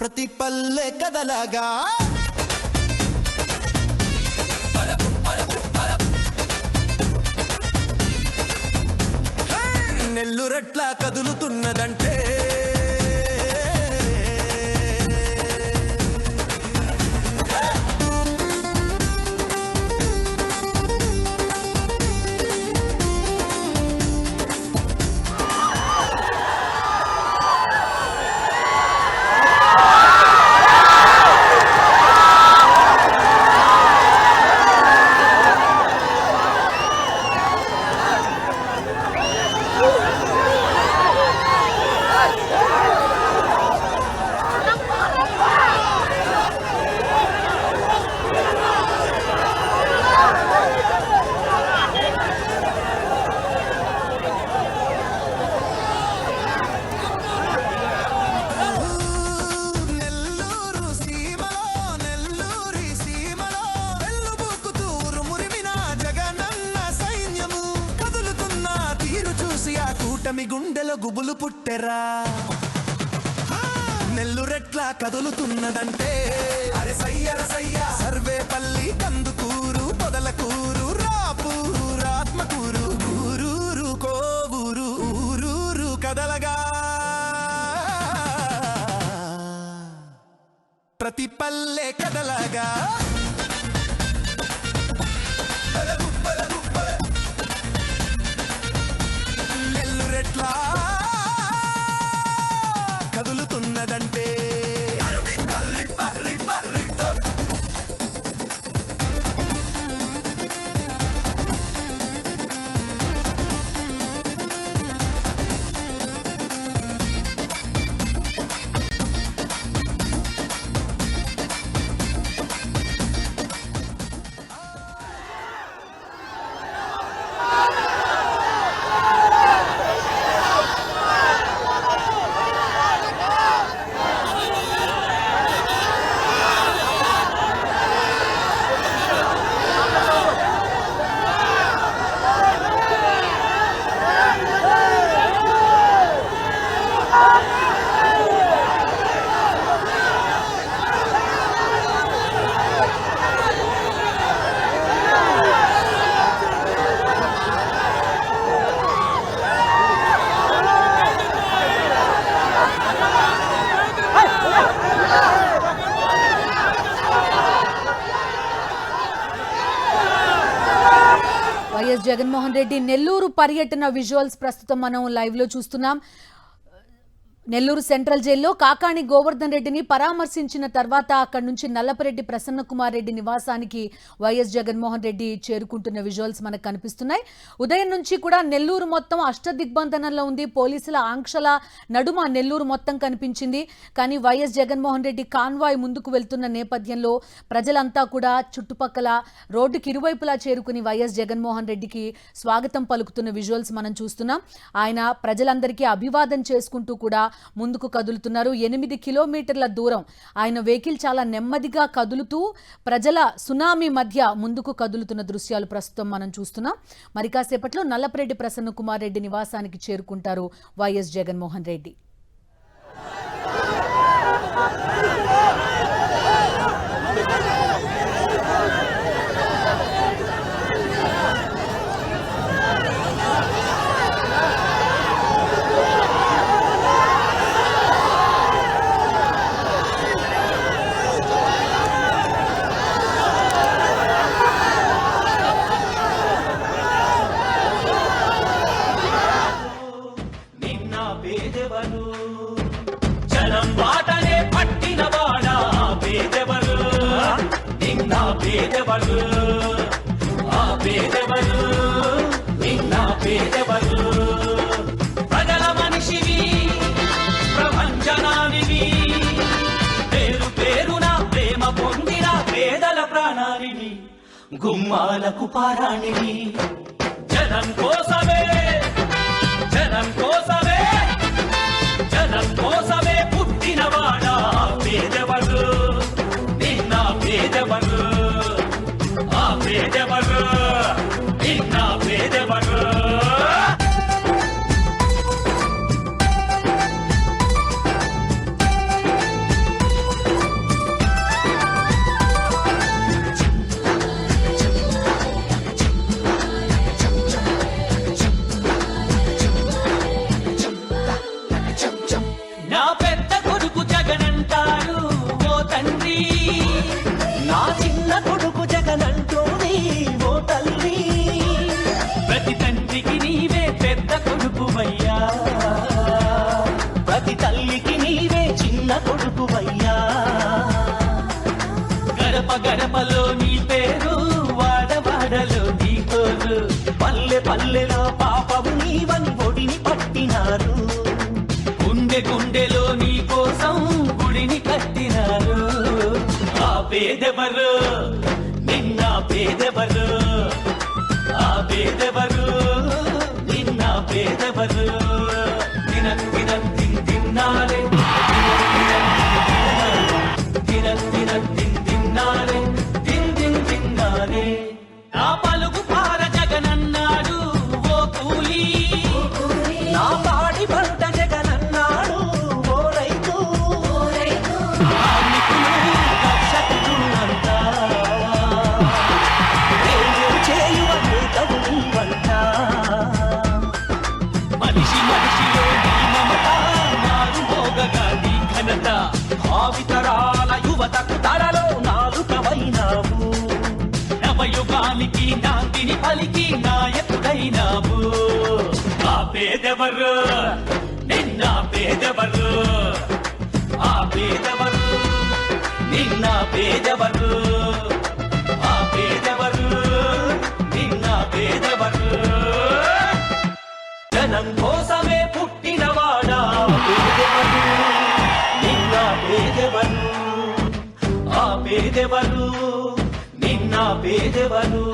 ప్రతి పల్లె కదలగా నెల్లురట్లా కదులుతున్నదంటే కూటమి గుండెలో గుబులు పుట్టెరా నెల్లురెట్లా కదులుతున్నదంటే అరే సయ్యర సయ్య సర్వేపల్లి కందుకూరు పొదలకూరు రాపూరు రాత్మకూరు ఊరూరు కోవూరు ఊరూరు కదలగా ప్రతి పల్లె కదలగా నెల్లురెట్లా కదులుతున్నదంటే వైఎస్ జగన్మోహన్ రెడ్డి నెల్లూరు పర్యటన విజువల్స్ ప్రస్తుతం మనం లైవ్ లో చూస్తున్నాం. నెల్లూరు సెంట్రల్ జైల్లో కాకాణి గోవర్ధన్ రెడ్డిని పరామర్శించిన తర్వాత అక్కడి నుంచి నల్లపరెడ్డి ప్రసన్న కుమార్ రెడ్డి నివాసానికి వైఎస్ జగన్మోహన్ రెడ్డి చేరుకుంటున్న విజువల్స్ మనకు కనిపిస్తున్నాయి. ఉదయం నుంచి కూడా నెల్లూరు మొత్తం అష్టదిగ్బంధనంలో ఉంది. పోలీసుల ఆంక్షల నడుమ నెల్లూరు మొత్తం కనిపించింది. కానీ వైఎస్ జగన్మోహన్ రెడ్డి కాన్వాయ్ ముందుకు వెళ్తున్న నేపథ్యంలో ప్రజలంతా కూడా చుట్టుపక్కల రోడ్డుకి ఇరువైపులా చేరుకుని వైఎస్ జగన్మోహన్ రెడ్డికి స్వాగతం పలుకుతున్న విజువల్స్ మనం చూస్తున్నాం. ఆయన ప్రజలందరికీ అభివాదం చేసుకుంటూ కూడా ముందుకు కదులుతున్నారు. 8 కిలోమీటర్ల దూరం ఆయన వెహికల్ చాలా నెమ్మదిగా కదులుతూ ప్రజల సునామీ మధ్య ముందుకు కదులుతున్న దృశ్యాలు ప్రస్తుతం మనం చూస్తున్నాం. మరి కాసేపట్లో నల్లపరెడ్డి ప్రసన్న కుమార్ రెడ్డి నివాసానికి చేరుకుంటారు వైఎస్ జగన్మోహన్ రెడ్డి. ప్రజల మనిషివి ప్రపంచనానివి పేరు పేరున ప్రేమ పొందిన పేదల ప్రాణానివి గుమ్మాలకు పారాణివి జనం కోసమే జనం కోసమే జనం కోసమే పుట్టినవాడా పేదవడు నిన్న పేదవడు ఆ పేదవడు నిన్న పేదవడు గడపలో నీ పేరు, వాడవాడలో నీ కోరు. పల్లె పల్లెలో పాపము నీవని ఒడిని పట్టినారు. గుండె గుండెలో నీ కోసం గుడిని కట్టినారు. ఆ పేదెవరు, నిన్న పేదెవరు, ఆ పేదెవరు, నిన్న పేదెవరు. దినం దినం తిన్నారే, దినం దినం తిన్నారే, తిన్నారే. నా పలుకు పార జగనన్నాడు ఓ కూలి, నా పాడి పంట జగనన్నాడు ఓ రైతు. కార్మికులు కర్షకులు అంతా ఏమో చేయువ నేతవు నీవంట. మనిషి మనిషిలో నీ మమత, నారు మోగగా నీ ఘనత. భావితరాల యువతకు తరలో నాలుకవైనావు. నవయుగానికి నాందిని పలికి నాయకుడైనావు. ఆ పేదెవరు, నిన్న పేదెవరు, ఆ పేదెవరు, నిన్న పేదెవరు, ఆ పేదెవరు, నిన్న పేదెవరు. జనం కోసమే పుట్టినవాడా పేదెవరు, నిన్న పేదెవరు, ఆ పేదెవరు, నిన్న పేదెవరు.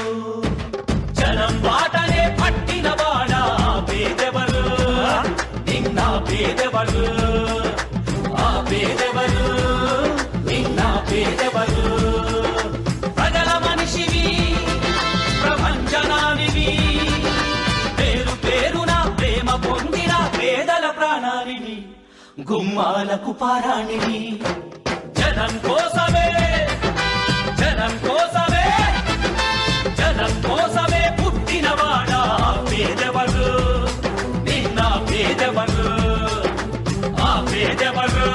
జనం బాటనే పట్టినవాడా పేదెవరు, నిన్న పేదెవరు, ఆ పేదెవరు, నిన్న పేదెవరు. ప్రజల మనిషివి, ప్రపంచనానివి, పేరు పేరున ప్రేమ పొందిన పేదల ప్రాణానివి, గుమ్మాలకు పారాణివి. జనం కోసమే, జనం కోసమే, జనం కోసమే పుట్టినవాడా పేదెవరు, నిన్న పేదెవరు, ఆ పేదెవరు,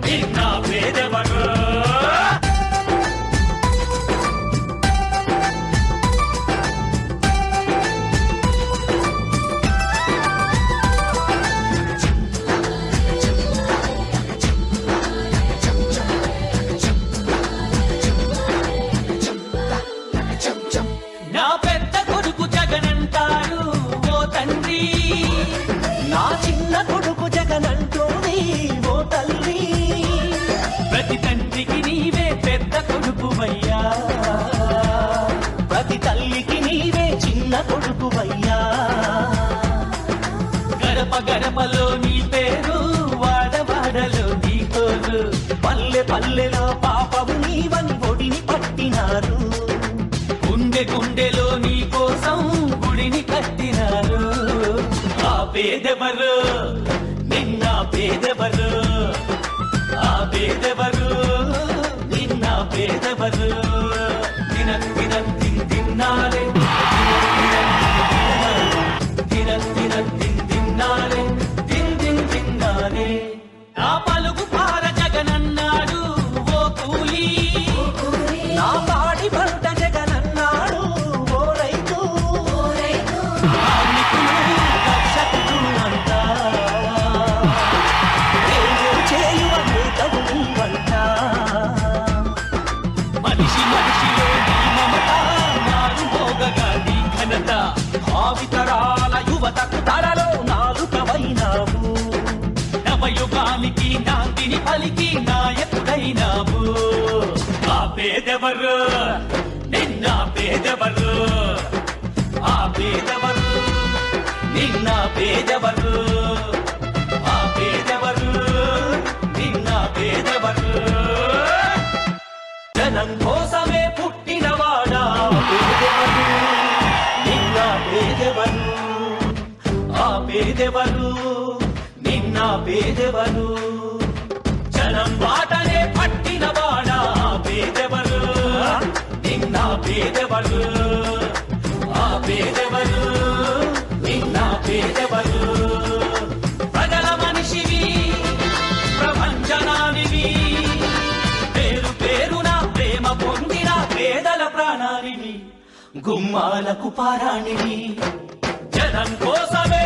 నిన్న పేదెవరు. నా పెద్ద కొడుకు జగనంటారు ఓ తండ్రి, నా చిన్న కొడుకు జగనంటోని ఓ తల్లి. ప్రతి తండ్రికి నీవే పెద్ద కొడుకువయ్యా, ప్రతి తల్లికి నీవే చిన్న కొడుకువయ్యా. గడప గడపలో నీ పేరు, వాడవాడలో నీ కోరు. పల్లె పల్లెలో పాపము నీవని ఒడిని పట్టినారు. గుండె గుండెలో నీ కోసం గుడిని కట్టినారు. ఆ పేదెవరు, నిన్న పేదెవరు, ఆ పేదెవరు, నిన్న పేదెవరు. దినం దినం తిన్నారే, దినం దినం తిన్నారే, తిన్నారే. నా పలుకు పార జగనన్నాడు ఓ కూలి, నా పాడి పంట జగనన్నాడు ఓ రైతు. కార్మికులు కర్షకులు అంతా ఏమో చేయువ నేతవు నీవంట. మనిషి మనిషిలో నీ మమత, నారు మోగగా నీ ఘనత. భావితరాల యువతకు తరలో నాలుకవైనావు. నవయుగానికి నాందిని పలికి నాయకుడైనావు. ఆ పేదెవరు, నిన్న పేదెవరు, ఆ పేదెవరు, నిన్న పేదెవరు, ఆ పేదెవరు, నిన్న పేదెవరు. జనం కోసమే పుట్టినవాడా పేదెవరు, నిన్న పేదెవరు, ఆ పేదెవరు, నిన్న పేదెవరు. జనం బాటనే పట్టినవాడా పేదెవరు, నిన్న పేదెవరు, ఆ పేదెవరు, నిన్న పేదెవరు. ప్రజల మనిషివి, ప్రపంచనానివి, పేరు పేరున ప్రేమ పొందిన పేదల ప్రాణానివి, గుమ్మాలకు పారాణివి. జనం కోసమే